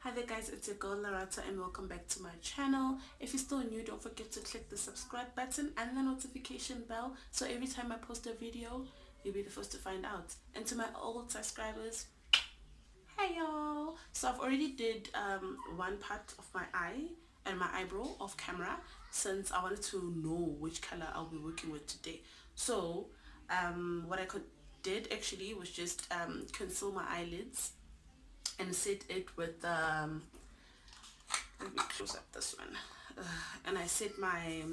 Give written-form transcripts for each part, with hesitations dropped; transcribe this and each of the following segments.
Hi there guys, it's your girl Lerato and welcome back to my channel. If you're still new, don't forget to click the subscribe button and the notification bell so every time I post a video, you'll be the first to find out. And to my old subscribers, hey y'all! So I've already did one part of my eye and my eyebrow off camera since I wanted to know which color I'll be working with today. So what I did actually was just conceal my eyelids and set it with let me close up this one, and I set my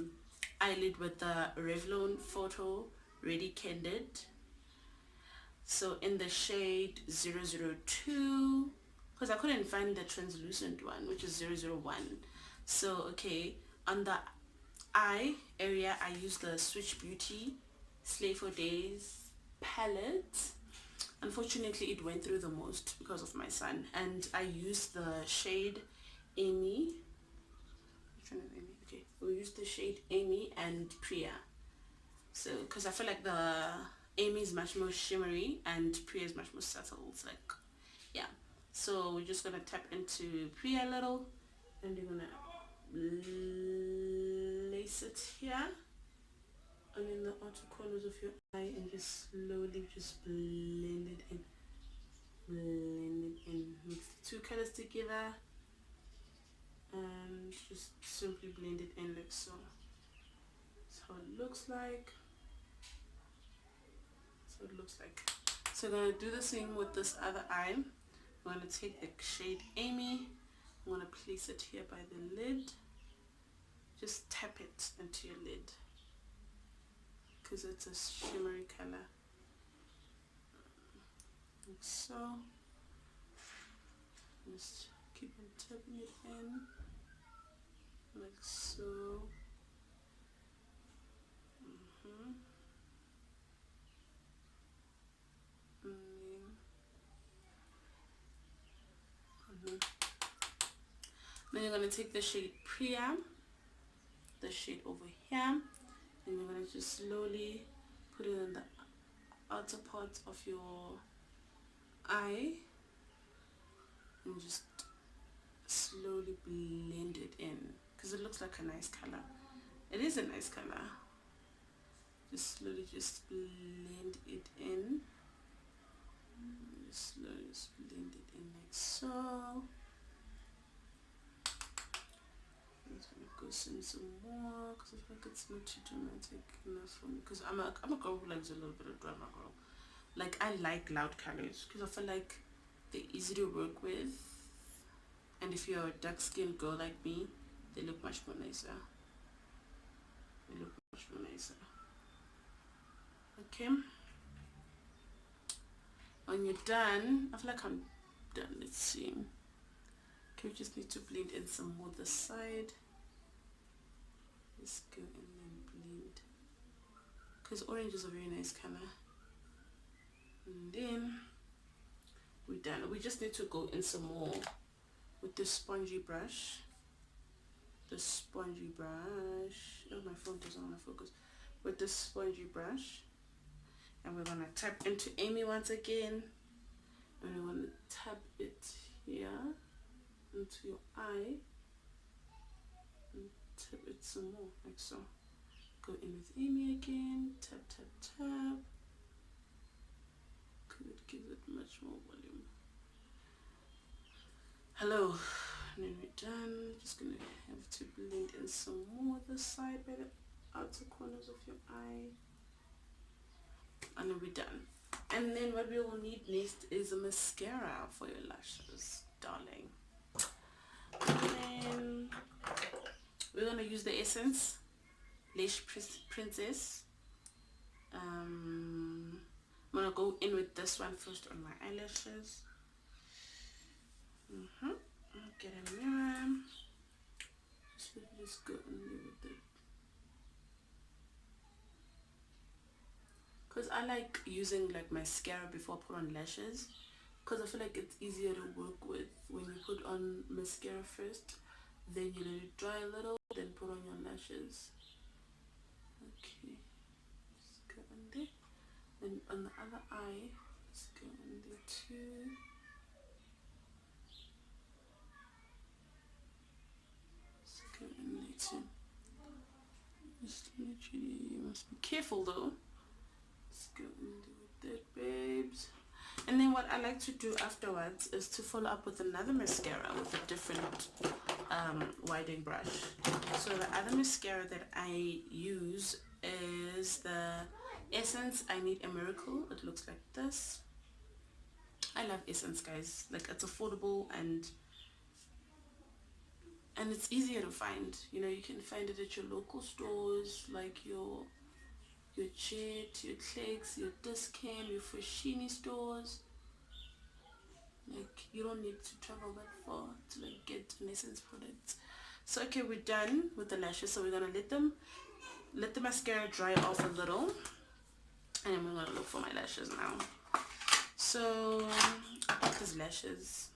eyelid with the Revlon Photo Ready Candid, so in the shade 002, because I couldn't find the translucent one, which is 001. So okay, on the eye area I use the Swiitch Beauty Slay for Days palette. Unfortunately, it went through the most because of my son, and I used the shade Amy. Which one is Amy? Okay, we'll use the shade Amy and Priya. So, because I feel like the Amy is much more shimmery and Priya is much more subtle. It's like, yeah. So we're just gonna tap into Priya a little, and you're gonna lace it here and in the outer corners of your eye, and just slowly just blend it in. Mix the two colors together and just simply blend it in like so. That's how it looks like. So we're gonna do the same with this other eye. I'm gonna take the shade Amy. I'm gonna place it here by the lid. Just tap it into your lid because it's a shimmery color like so. Just keep on tapping it in like so. Then you're going to take the shade Priya, the shade over here, and you're going to just slowly put it in the outer part of your eye and just slowly blend it in because it looks like a nice color. It is a nice color. Just slowly just blend it in. Just slowly just blend it in like so. I'm just gonna go some more because I feel like it's not too dramatic enough for me, because I'm a girl who likes a little bit of drama, girl. Like, I like loud colors because I feel like they're easy to work with, and if you're a dark skinned girl like me, they look much more nicer. Okay, when you're done, I feel like I'm done. Let's see. Okay, we just need to blend in some more this side. Just go in and blend because orange is a very nice color. And then we're done. We just need to go in some more with this spongy brush. Oh, my phone doesn't want to focus. With this spongy brush, and we're gonna tap into Amy once again, and we want to tap it here into your eye and tap it some more like so. Go in with Amy again, tap tap tap, because it gives it much more volume. Hello. And then we're done. Just gonna have to blend in some more this side by the outer corners of your eye, and then we're done. And then what we will need next is a mascara for your lashes, darling. And then we're gonna use the Essence Lash Princess. I'm gonna go in with this one first on my eyelashes. Get a mirror. Just go in there with it. Because I like using like mascara before I put on lashes, because I feel like it's easier to work with when you put on mascara first, then you let it dry a little, then put on your lashes. Okay, just go in there, and on the other eye, just go in there too. Just literally, you must be careful though. Let's go and do that, babes. And then what I like to do afterwards is to follow up with another mascara with a different widening brush. So the other mascara that I use is the Essence I Need a Miracle. It looks like this. I love Essence, guys. Like, it's affordable and it's easier to find. You know, you can find it at your local stores, like your Jet, your Clicks, your Discam, your Freshini stores. Like, you don't need to travel that far to like get an Essence product. So okay, we're done with the lashes, so we're gonna let the mascara dry off a little, and I'm gonna look for my lashes now. So I got these lashes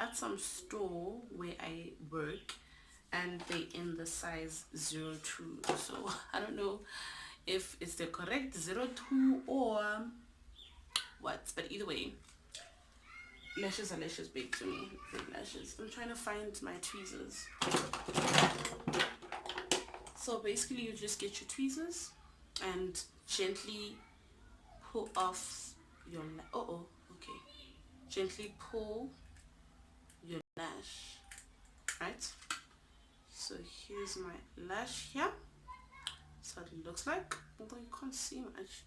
at some store where I work, and they in the size 02. So I don't know if it's the correct 02 or what, but either way, lashes are lashes, big to me. Big lashes. I'm trying to find my tweezers. So basically, you just get your tweezers and gently pull off your okay. Gently pull your lash, right? So here's my lash here. So it looks like, although you can't see much.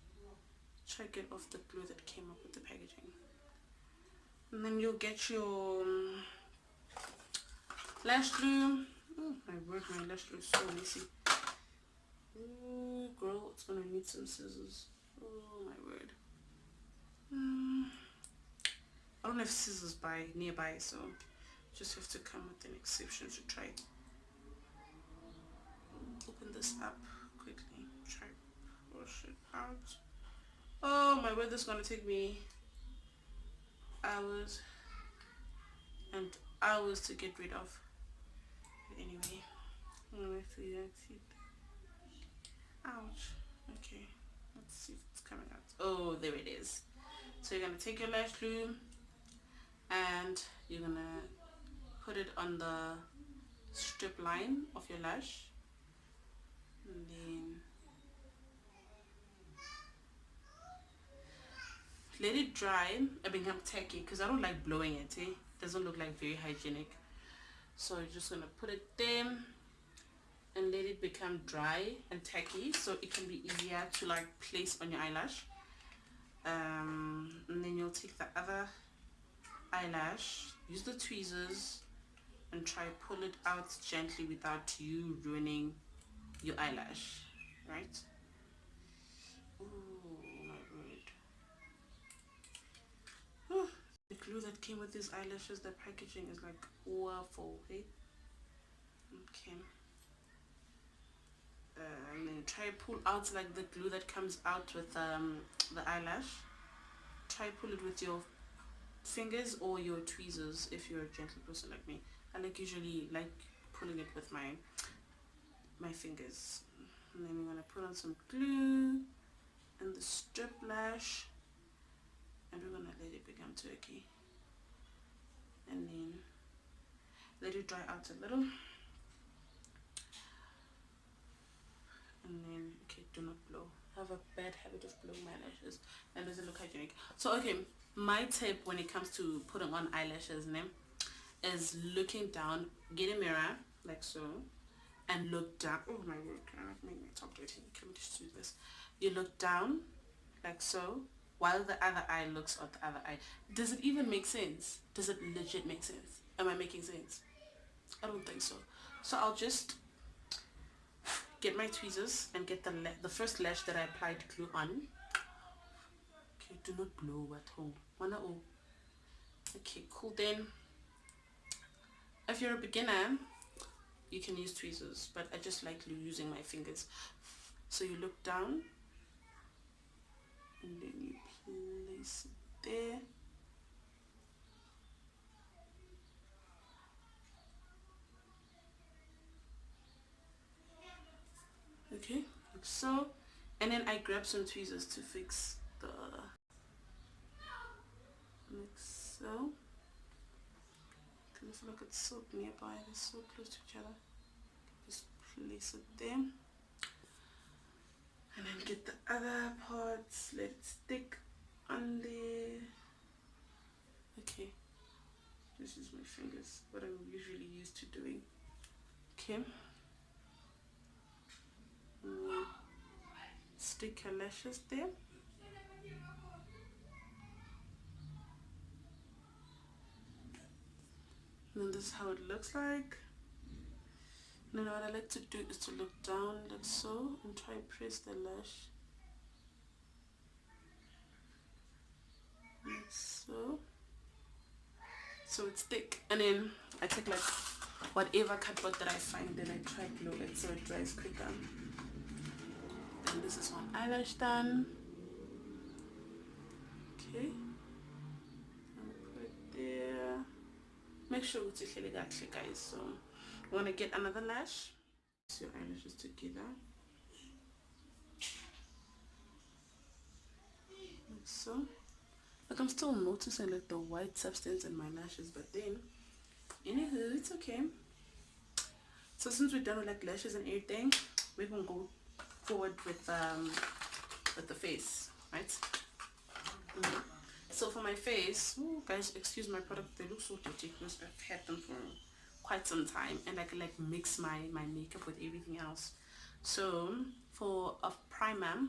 Try to get off the glue that came up with the packaging. And then you'll get your lash glue. Oh my word, my lash glue is so messy. Ooh, girl, it's gonna need some scissors. Oh my word. I don't have scissors nearby, so just have to come with an exception to try. Open this up quickly. Try push it out. Oh my word, this is gonna take me hours and hours to get rid of. But anyway, let's see. Ouch. Okay, let's see if it's coming out. Oh, there it is. So you're gonna take your lash glue and you're gonna put it on the strip line of your lash, and then let it dry and become tacky, because I don't like blowing it. It doesn't look like very hygienic. So you're just gonna put it there and let it become dry and tacky, so it can be easier to like place on your eyelash. And then you'll take the other eyelash, use the tweezers, and try pull it out gently without you ruining your eyelash, right? Oh my word. The glue that came with these eyelashes, the packaging is like awful, hey? Okay. And then try pull out like the glue that comes out with the eyelash. Try pull it with your fingers or your tweezers if you're a gentle person like me. I usually like pulling it with my fingers. And then we're gonna put on some glue and the strip lash, and we're gonna let it become turkey, and then let it dry out a little, and then okay, do not blow. I have a bad habit of blowing my lashes and doesn't look hygienic. So okay, my tip when it comes to putting on eyelashes is looking down. Get a mirror like so and look down. Oh my word, I make my top dirty. Can we just do this? You look down like so while the other eye looks at the other eye. Does it even make sense? Does it legit make sense? Am I making sense? I don't think so. So I'll just get my tweezers and get the first lash that I applied glue on. Okay, do not blow at home. Okay, cool. Then if you're a beginner, you can use tweezers, but I just like using my fingers. So you look down and then you place it there. Okay, like so. And then I grab some tweezers to fix the like so. Because I feel like it's so nearby, they're so close to each other. Just place it there, and then get the other parts, let it stick on there. Okay, this is my fingers, what I'm usually used to doing. Okay, stick your lashes there. And then this is how it looks like. And then what I like to do is to look down like so and try and press the lash like so. So it's thick. And then I take like whatever cardboard that I find, then I try glue it so it dries quicker. And this is one eyelash done. Okay. I'll put it there. Make sure it's really got guys. So we're gonna get another lash. So your eyelashes together. Like so. Like I'm still noticing like the white substance in my lashes, but then anywho, it's okay. So since we're done with like lashes and everything, we're gonna go forward with the face, right? So for my face, ooh, guys, excuse my product, they look so dirty because I've had them for quite some time, and I can like mix my makeup with everything else. So for a primer,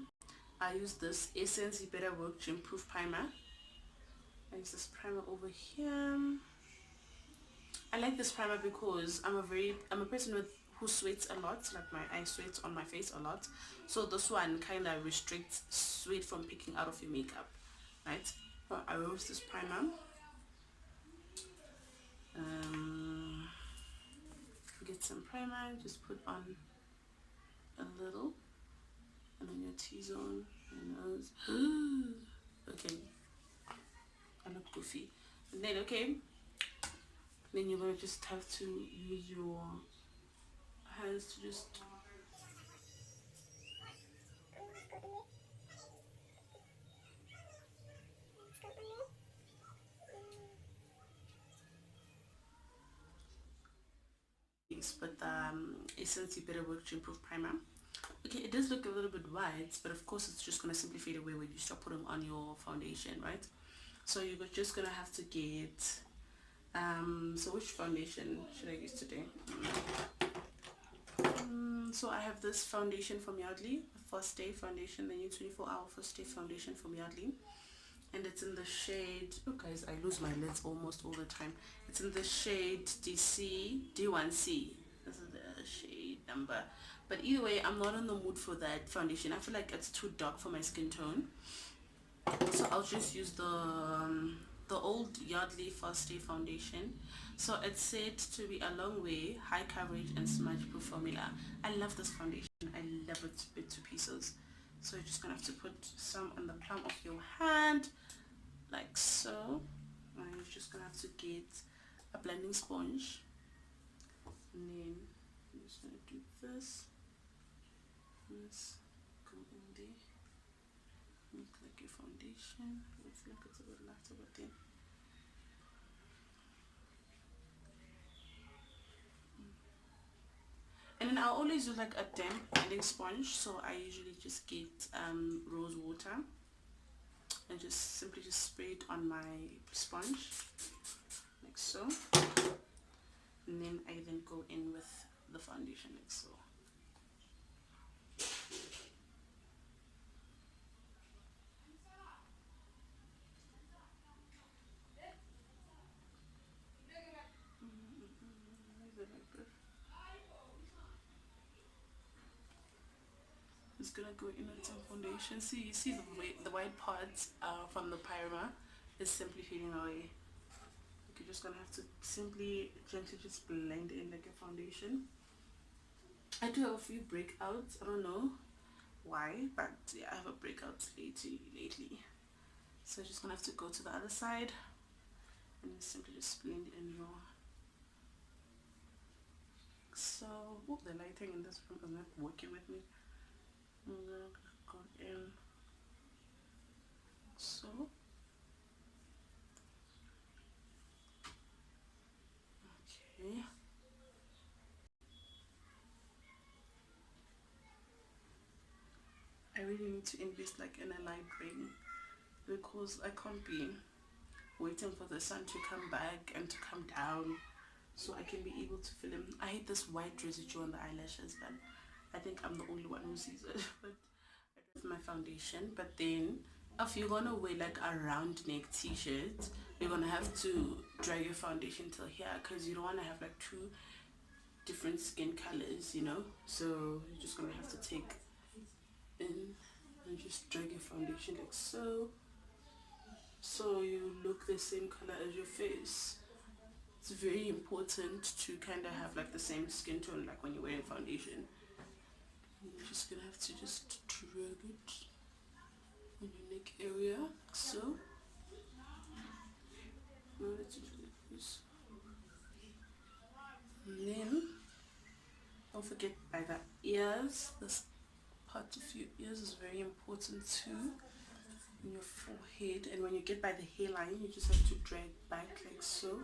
I use this Essence You Better Work to Improve primer. I use this primer over here. I like this primer because I'm a person who sweats a lot, like I sweat on my face a lot. So this one kind of restricts sweat from picking out of your makeup, right? So I use this primer. Get some primer, just put on a little, and then your T-zone, your nose. Okay, I look goofy. And then then you're gonna just have to use your hands to just with Essence You Better Work to Improve primer. Okay, it does look a little bit white, but of course it's just gonna simply fade away when you start putting on your foundation, right? So you're just gonna have to get so which foundation should I use today? So I have this foundation from Yardley, First Day foundation, the new 24-hour First Day foundation from Yardley, and it's in the shade, oh guys, I lose my lids almost all the time. It's in the shade D1C. This is the shade number, but either way, I'm not in the mood for that foundation. I feel like it's too dark for my skin tone, so I'll just use the old Yardley First Day foundation. So it's said to be a long way, high coverage and smudge proof formula. I love this foundation. I love it bit to pieces. So you're just gonna have to put some on the palm of your hand like so, and you're just gonna have to get a blending sponge, and then I'm just gonna do this. Let's go in there, make like a foundation. I feel like it's a bit lighter, but then and then I'll always use like a damp blending sponge, so I usually just get rose water and just simply just spray it on my sponge like so, and then I then go in with the foundation like so. Just gonna go in with some foundation. See, you see the white parts from the primer is simply fading away. You're just gonna have to simply gently just blend in like a foundation. I do have a few breakouts. I don't know why, but yeah, I have a breakout lately. So I'm just gonna have to go to the other side and simply just blend in your. So the lighting in this room is not working with me. I'm gonna go in so. Okay. I really need to invest like in a light ring, because I can't be waiting for the sun to come back and to come down so I can be able to film. I hate this white residue on the eyelashes, but I think I'm the only one who sees it. But with my foundation. But then if you're gonna wear like a round neck t-shirt, you're gonna have to dry your foundation till here, because you don't want to have like two different skin colors, you know. So you're just gonna have to take in and just drag your foundation like so, so you look the same color as your face. It's very important to kind of have like the same skin tone like when you're wearing foundation. You're just gonna have to just drag it on your neck area like so. Now let's just do this. And then don't forget by the ears, this part of your ears is very important too, in your forehead. And when you get by the hairline, you just have to drag back like so.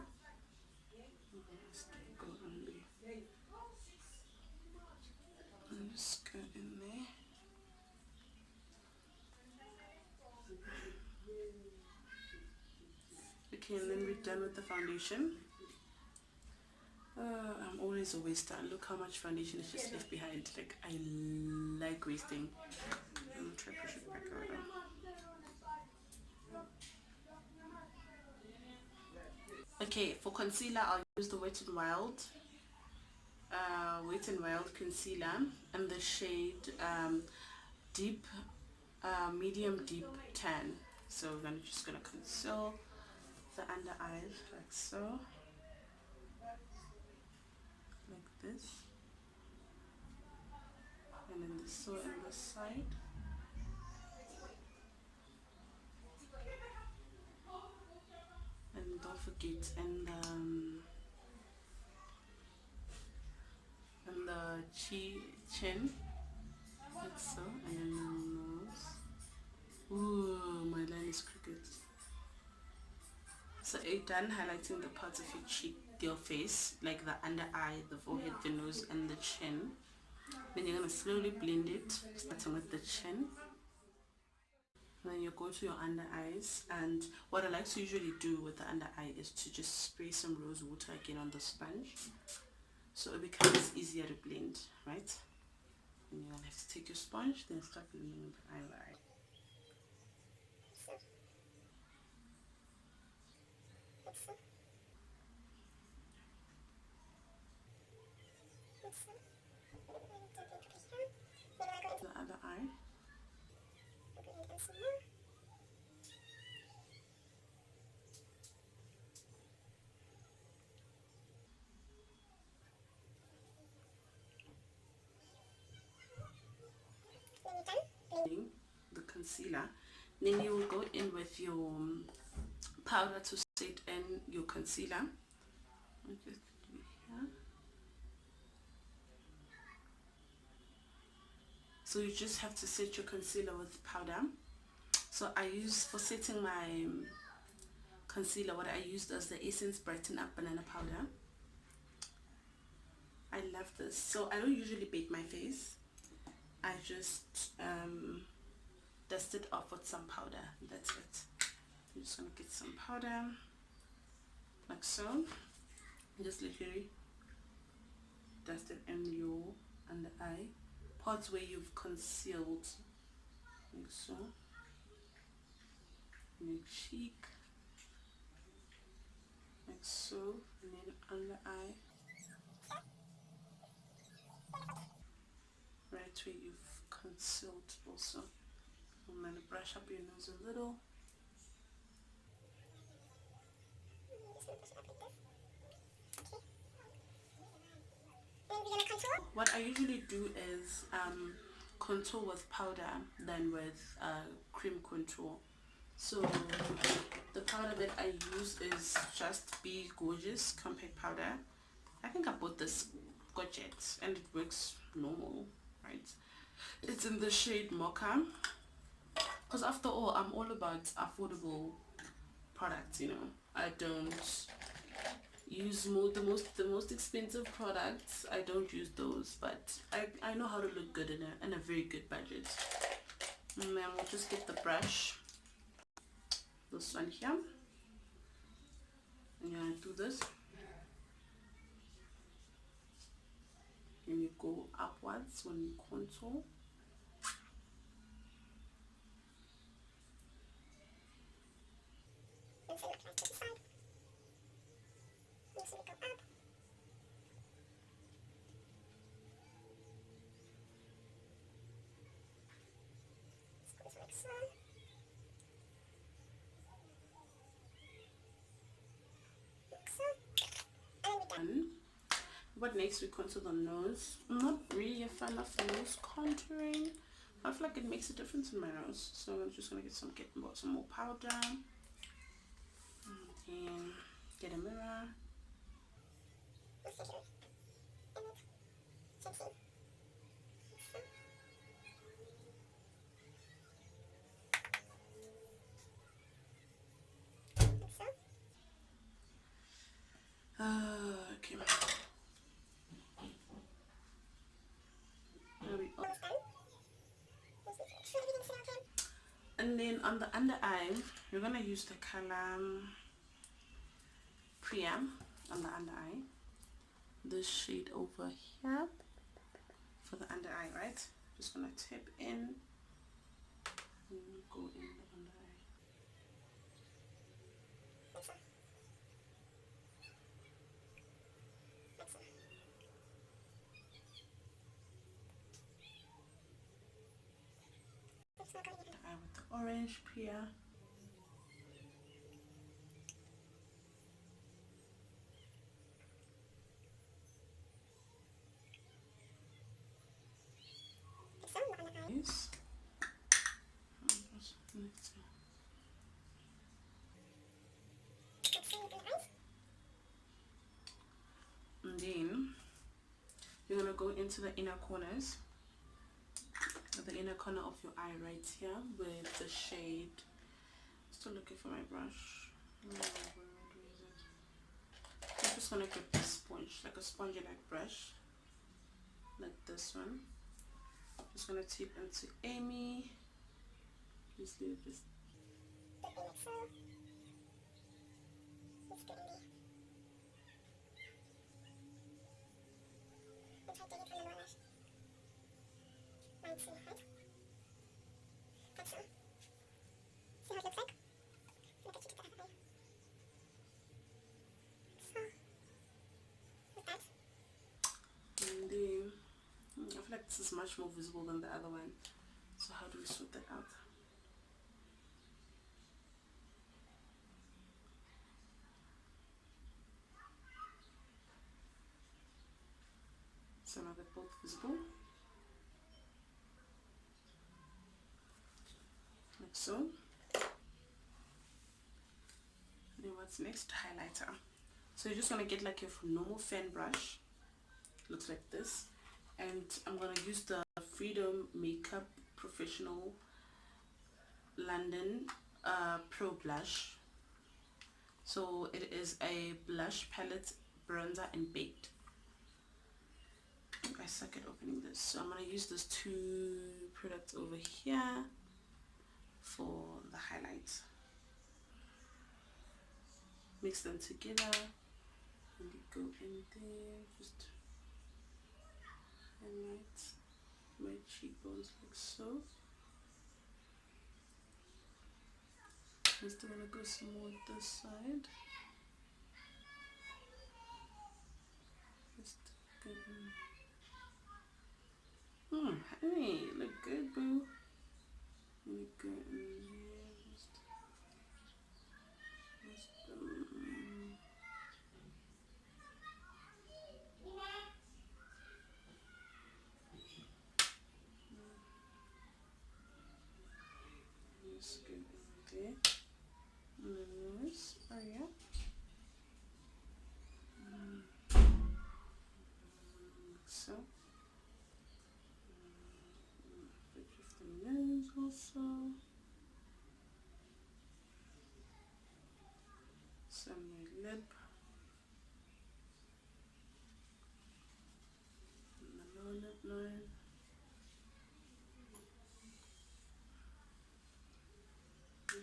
Go on there. And just go in there. Okay, and then we're done with the foundation. I'm always a waster. Look how much foundation is just left behind. Like, I like wasting. I'm gonna try push it back around. Okay, for concealer I'll use the Wet n Wild concealer and the shade deep medium deep tan. So I'm just gonna conceal the under eyes like so, like this, and then this so on this side. And don't forget, and the chin like so, and then the nose. Ooh, my line is crooked. So you're done highlighting the parts of your cheek, your face, like the under eye, the forehead, the nose, and the chin. Then you're gonna slowly blend it, starting with the chin. And then you go to your under eyes, and what I like to usually do with the under eye is to just spray some rose water again on the sponge, so it becomes easier to blend, right? And you're gonna have to take your sponge, then start blending the under eye. The other eye. The concealer, then you will go in with your powder to set in your concealer. Just here. So you just have to set your concealer with powder. So I use, for setting my concealer, what I used as the Essence Brighten Up banana powder. I love this. So I don't usually bake my face. I just dust it off with some powder. That's it. I'm just gonna get some powder like so. Just literally dust it in your under eye, parts where you've concealed, like so. Your cheek, like so, and then under eye, right where you've concealed also. I'm gonna brush up your nose a little. What I usually do is contour with powder than with cream contour. So the powder that I use is just Be Gorgeous compact powder. I think I bought this Gorget and it works normal, right? It's in the shade Mocha, because after all, I'm all about affordable products, you know. I don't use the most expensive products. I don't use those, but I know how to look good in a very good budget. And then we'll just get the brush, this one here, and you're gonna do this, and you go upwards when you contour. What next? We contour the nose. I'm not really a fan of nose contouring. I feel like it makes a difference in my nose, so I'm just gonna get some more powder, and get a mirror. Okay. There we go. And then on the under eye, you're gonna use the color Priya on the under eye. This shade over here for the under eye, right? Just gonna tip in and go in the under eye. The eye with the orange Priya. Yes. And then you're gonna go into the inner corners, the inner corner of your eye right here with the shade. Still looking for my brush. I'm just gonna get a sponge, like a spongy like brush, like this one. Just gonna tip into Amy. Just leave this. And then I feel like this is much more visible than the other one. So how do we sort that out? So now they're both visible. Like so. And then what's next? Highlighter. So you're just gonna get like your normal fan brush. Looks like this. And I'm gonna use the Freedom Makeup Professional London Pro Blush. So it is a blush palette, bronzer and baked. I suck at opening this, so I'm going to use those two products over here for the highlights. Mix them together and you go in there, just highlight my cheekbones like so. I'm still going to go some more on this side. Just go in. Hey, look good, boo. Look good in here. Just go in there. And then this area. So. The nose also.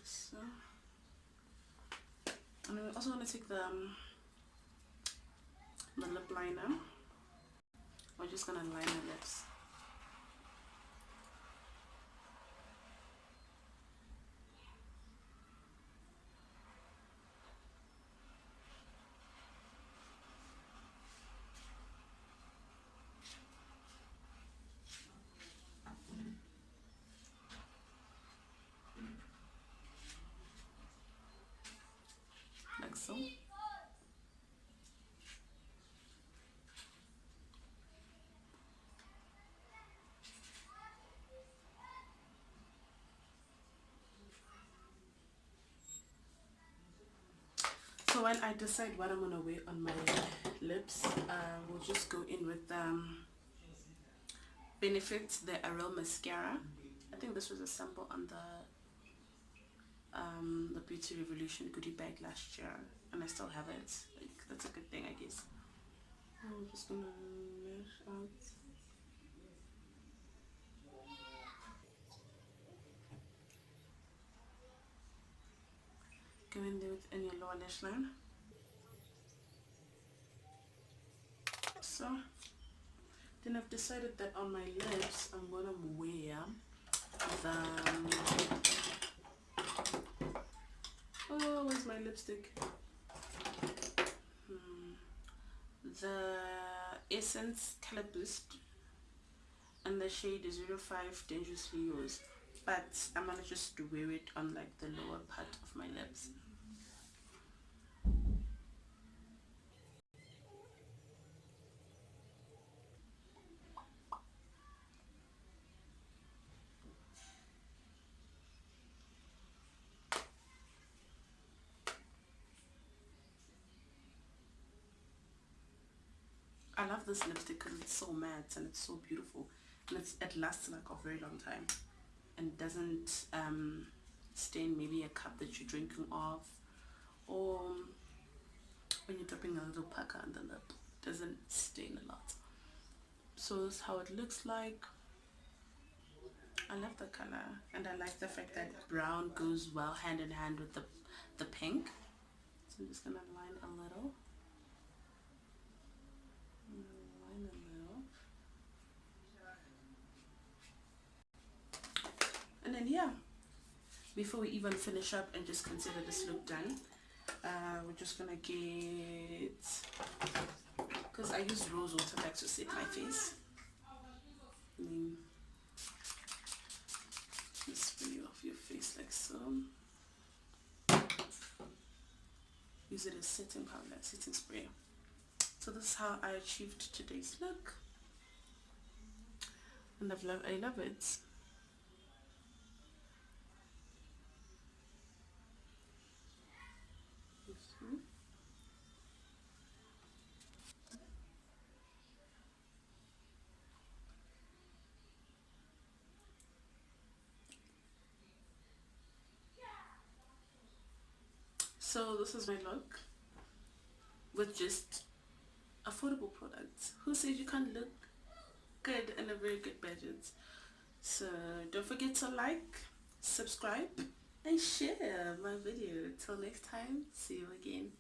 So, and I also want to take the lip liner. We're just gonna line the lips. Like so. So while I decide what I'm gonna wear on my lips, we'll just go in with Benefit, the Ariel mascara. I think this was a sample on the Beauty Revolution goodie bag last year, and I still have it. Like, that's a good thing, I guess. I'm just gonna mesh out. Go in there within your lower lash line. So then I've decided that on my lips I'm gonna wear the oh, where's my lipstick? The Essence Color Boost, and the shade is 05 Dangerously Yours, but I'm gonna just wear it on like the lower part of my lips. I love this lipstick because it's so matte and it's so beautiful, and it lasts like a very long time and doesn't stain maybe a cup that you're drinking off, or when you're dropping a little pucker on the lip. It doesn't stain a lot. So this is how it looks like. I love the color, and I like the fact that brown goes well hand in hand with the pink. So I'm just gonna line a little. Line a little. And then yeah, before we even finish up and just consider this look done, we're just gonna get, because I use rose water back to set my face. Just spray off your face like so. Use it as setting powder, setting spray. So this is how I achieved today's look, and I love it. So this is my look with just affordable products. Who says you can't look good in a very good budget? So don't forget to like, subscribe, and share my video. Till next time, see you again.